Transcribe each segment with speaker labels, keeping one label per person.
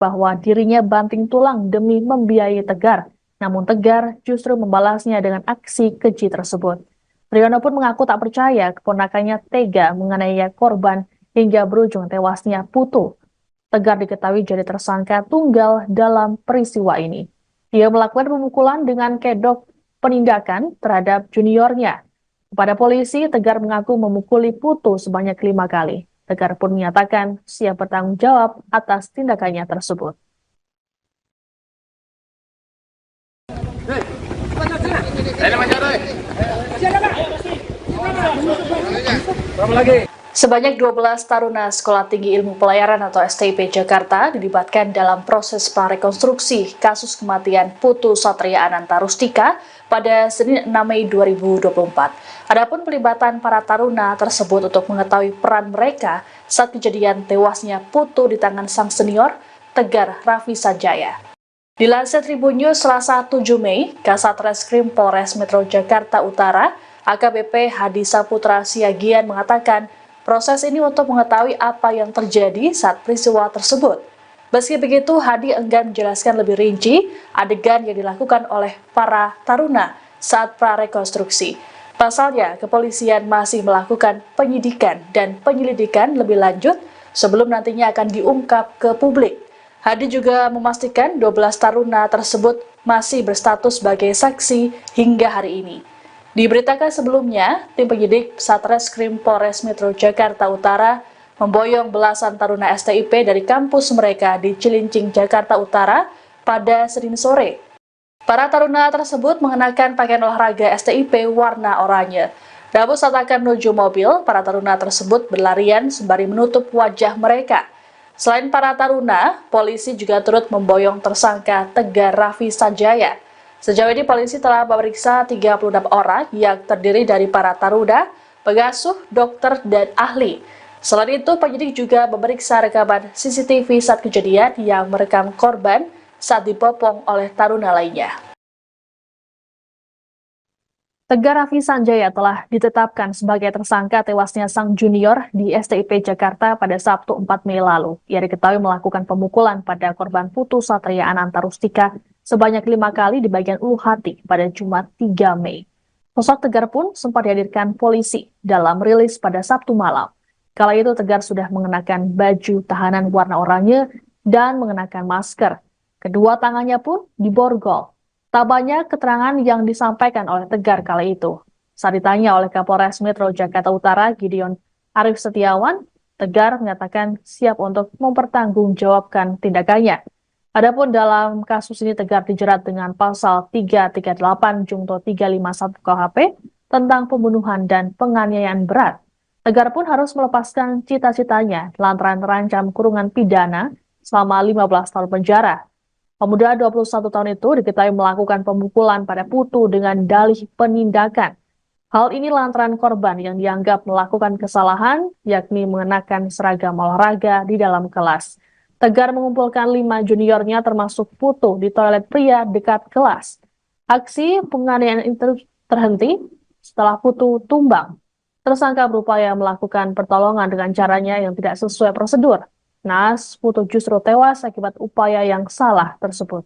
Speaker 1: bahwa dirinya banting tulang demi membiayai Tegar. Namun Tegar justru membalasnya dengan aksi keji tersebut. Triyono pun mengaku tak percaya keponakannya tega menganiaya korban hingga berujung tewasnya Putu. Tegar diketahui jadi tersangka tunggal dalam peristiwa ini. Ia melakukan pemukulan dengan kedok penindakan terhadap juniornya. Kepada polisi, Tegar mengaku memukuli Putu sebanyak 5 kali. Tegar pun menyatakan siap bertanggung jawab atas tindakannya tersebut. Sebanyak 12 taruna Sekolah Tinggi Ilmu Pelayaran atau STIP Jakarta dilibatkan dalam proses prarekonstruksi kasus kematian Putu Satria Ananta Rustika pada Senin 6 Mei 2024. Adapun pelibatan para taruna tersebut untuk mengetahui peran mereka saat kejadian tewasnya Putu di tangan sang senior, Tegar Raffi Sanjaya. Dilansir Tribun News Selasa 7 Mei, Kasat Reskrim Polres Metro Jakarta Utara, AKBP Hadi Saputra Siagian mengatakan proses ini untuk mengetahui apa yang terjadi saat peristiwa tersebut. Meski begitu, Hadi enggan menjelaskan lebih rinci adegan yang dilakukan oleh para taruna saat prarekonstruksi. Pasalnya, kepolisian masih melakukan penyidikan dan penyelidikan lebih lanjut sebelum nantinya akan diungkap ke publik. Hadi juga memastikan 12 taruna tersebut masih berstatus sebagai saksi hingga hari ini. Diberitakan sebelumnya, tim penyidik Satreskrim Polres Metro Jakarta Utara memboyong belasan taruna STIP dari kampus mereka di Cilincing, Jakarta Utara pada Senin sore. Para taruna tersebut mengenakan pakaian olahraga STIP warna oranye. Namun saat akan menuju mobil, para taruna tersebut berlarian sembari menutup wajah mereka. Selain para taruna, polisi juga turut memboyong tersangka Tegar Raffi Sanjaya. Sejauh ini polisi telah memeriksa 36 orang yang terdiri dari para taruna, pengasuh, dokter, dan ahli. Selain itu, penyidik juga memeriksa rekaman CCTV saat kejadian yang merekam korban saat dibopong oleh taruna lainnya. Tegar Raffi Sanjaya telah ditetapkan sebagai tersangka tewasnya sang junior di STIP Jakarta pada Sabtu 4 Mei lalu. Ia diketahui melakukan pemukulan pada korban Putu Satria Ananta Rustika sebanyak 5 kali di bagian ulu hati pada Jumat 3 Mei. Sosok Tegar pun sempat dihadirkan polisi dalam rilis pada Sabtu malam. Kala itu Tegar sudah mengenakan baju tahanan warna oranye dan mengenakan masker. Kedua tangannya pun diborgol. Tak banyak keterangan yang disampaikan oleh Tegar kala itu. Saat ditanya oleh Kapolres Metro Jakarta Utara, Gideon Arif Setiawan, Tegar menyatakan siap untuk mempertanggungjawabkan tindakannya. Adapun dalam kasus ini Tegar dijerat dengan pasal 338 Junto 351 KUHP tentang pembunuhan dan penganiayaan berat. Tegar pun harus melepaskan cita-citanya lantaran terancam kurungan pidana selama 15 tahun penjara. Pemuda 21 tahun itu diketahui melakukan pemukulan pada Putu dengan dalih penindakan. Hal ini lantaran korban yang dianggap melakukan kesalahan, yakni mengenakan seragam olahraga di dalam kelas. Tegar mengumpulkan 5 juniornya termasuk Putu di toilet pria dekat kelas. Aksi penganiayaan itu terhenti setelah Putu tumbang. Tersangka berupaya melakukan pertolongan dengan caranya yang tidak sesuai prosedur. Naas, Putu justru tewas akibat upaya yang salah tersebut.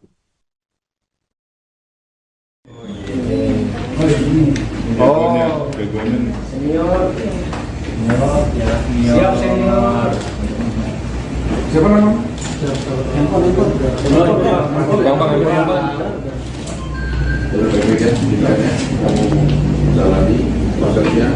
Speaker 2: Senior. Siap senior. Siapa nama? Gampang aja. Baik-baik ya, kamu jalani prosesnya.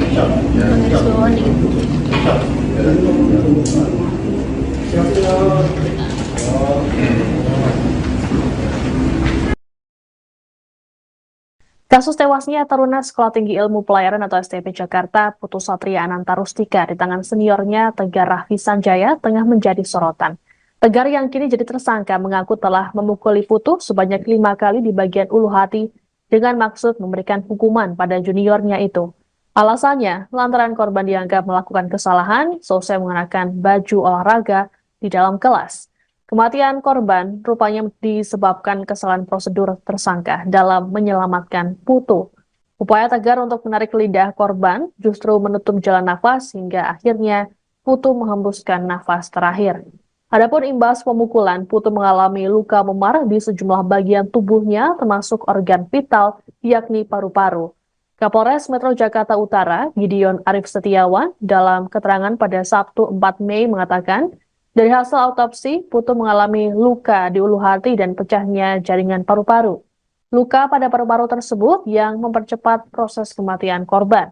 Speaker 1: Kasus tewasnya taruna Sekolah Tinggi Ilmu Pelayaran atau STIP Jakarta, Putu Satria Ananta Rustika di tangan seniornya Tegar Raffi Sanjaya tengah menjadi sorotan. Tegar yang kini jadi tersangka mengaku telah memukuli Putu sebanyak 5 kali di bagian ulu hati dengan maksud memberikan hukuman pada juniornya itu. Alasannya, lantaran korban dianggap melakukan kesalahan selesai mengenakan baju olahraga di dalam kelas. Kematian korban rupanya disebabkan kesalahan prosedur tersangka dalam menyelamatkan Putu. Upaya Tegar untuk menarik lidah korban justru menutup jalan nafas hingga akhirnya Putu menghembuskan nafas terakhir. Adapun imbas pemukulan, Putu mengalami luka memar di sejumlah bagian tubuhnya termasuk organ vital yakni paru-paru. Kapolres Metro Jakarta Utara, Gideon Arif Setiawan, dalam keterangan pada Sabtu 4 Mei mengatakan, dari hasil autopsi, Putu mengalami luka di ulu hati dan pecahnya jaringan paru-paru. Luka pada paru-paru tersebut yang mempercepat proses kematian korban.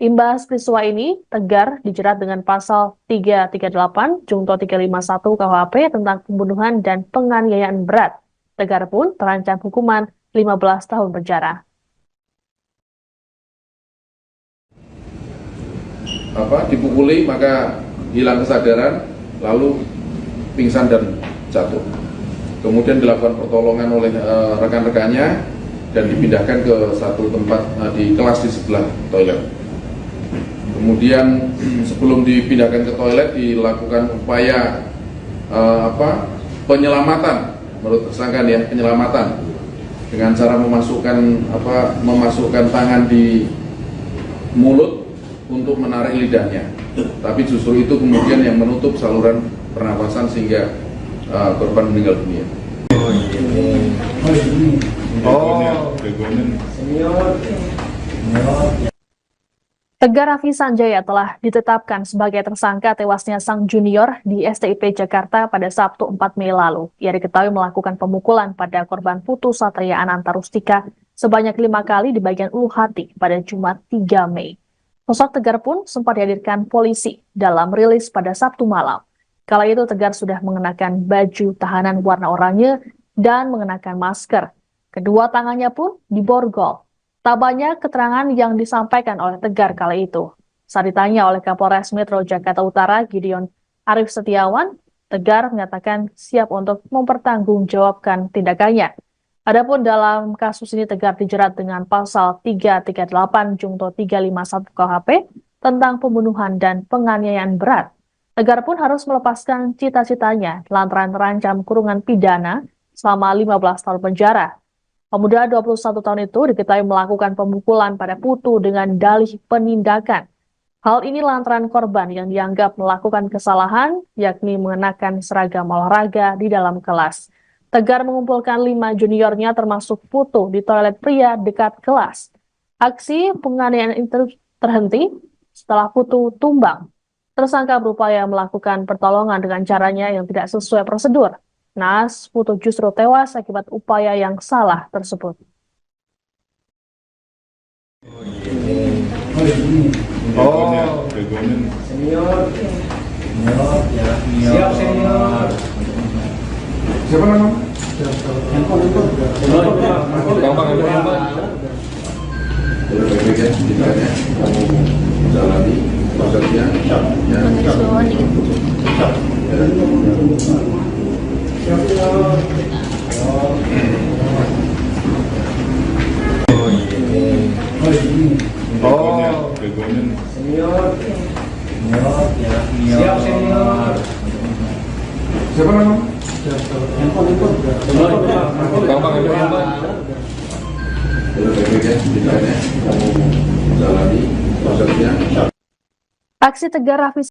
Speaker 1: Imbas peristiwa ini, Tegar dijerat dengan pasal 338 Junto 351 KUHP tentang pembunuhan dan penganiayaan berat. Tegar pun terancam hukuman 15 tahun penjara.
Speaker 2: Dipukuli maka hilang kesadaran, lalu pingsan dan jatuh. Kemudian dilakukan pertolongan oleh rekan-rekannya dan dipindahkan ke satu tempat di kelas di sebelah toilet. Kemudian sebelum dipindahkan ke toilet dilakukan upaya penyelamatan, menurut tersangka ya, penyelamatan dengan cara memasukkan tangan di mulut untuk menarik lidahnya. Tapi justru itu kemudian yang menutup saluran pernapasan sehingga korban meninggal dunia.
Speaker 1: Tegar Raffi Sanjaya telah ditetapkan sebagai tersangka tewasnya sang junior di STIP Jakarta pada Sabtu 4 Mei lalu. Ia diketahui melakukan pemukulan pada korban Putu Satria Ananta Rustika sebanyak 5 kali di bagian ulu hati pada Jumat 3 Mei. Sosok Tegar pun sempat dihadirkan polisi dalam rilis pada Sabtu malam. Kala itu Tegar sudah mengenakan baju tahanan warna oranye dan mengenakan masker. Kedua tangannya pun diborgol. Tak banyak keterangan yang disampaikan oleh Tegar kala itu. Saat ditanya oleh Kapolres Metro Jakarta Utara, Gideon Arif Setiawan, Tegar menyatakan siap untuk mempertanggungjawabkan tindakannya. Adapun dalam kasus ini Tegar dijerat dengan pasal 338 Junto 351 KUHP tentang pembunuhan dan penganiayaan berat. Tegar pun harus melepaskan cita-citanya lantaran terancam kurungan pidana selama 15 tahun penjara. Pemuda 21 tahun itu diketahui melakukan pemukulan pada Putu dengan dalih penindakan. Hal ini lantaran korban yang dianggap melakukan kesalahan, yakni mengenakan seragam olahraga di dalam kelas. Tegar mengumpulkan 5 juniornya termasuk Putu di toilet pria dekat kelas. Aksi penganiayaan itu terhenti setelah Putu tumbang. Tersangka berupaya melakukan pertolongan dengan caranya yang tidak sesuai prosedur. Naas, Putu justru tewas akibat upaya yang salah tersebut.
Speaker 2: Senior. Siap senior. Siapa nama? Baik-baik ya, tindakannya kamu jalani prosesnya. Senior. Siap senior. Siapa nama? Baik-baik ya, tindakannya kamu jalani prosesnya.
Speaker 1: Aksi Tegar Raffi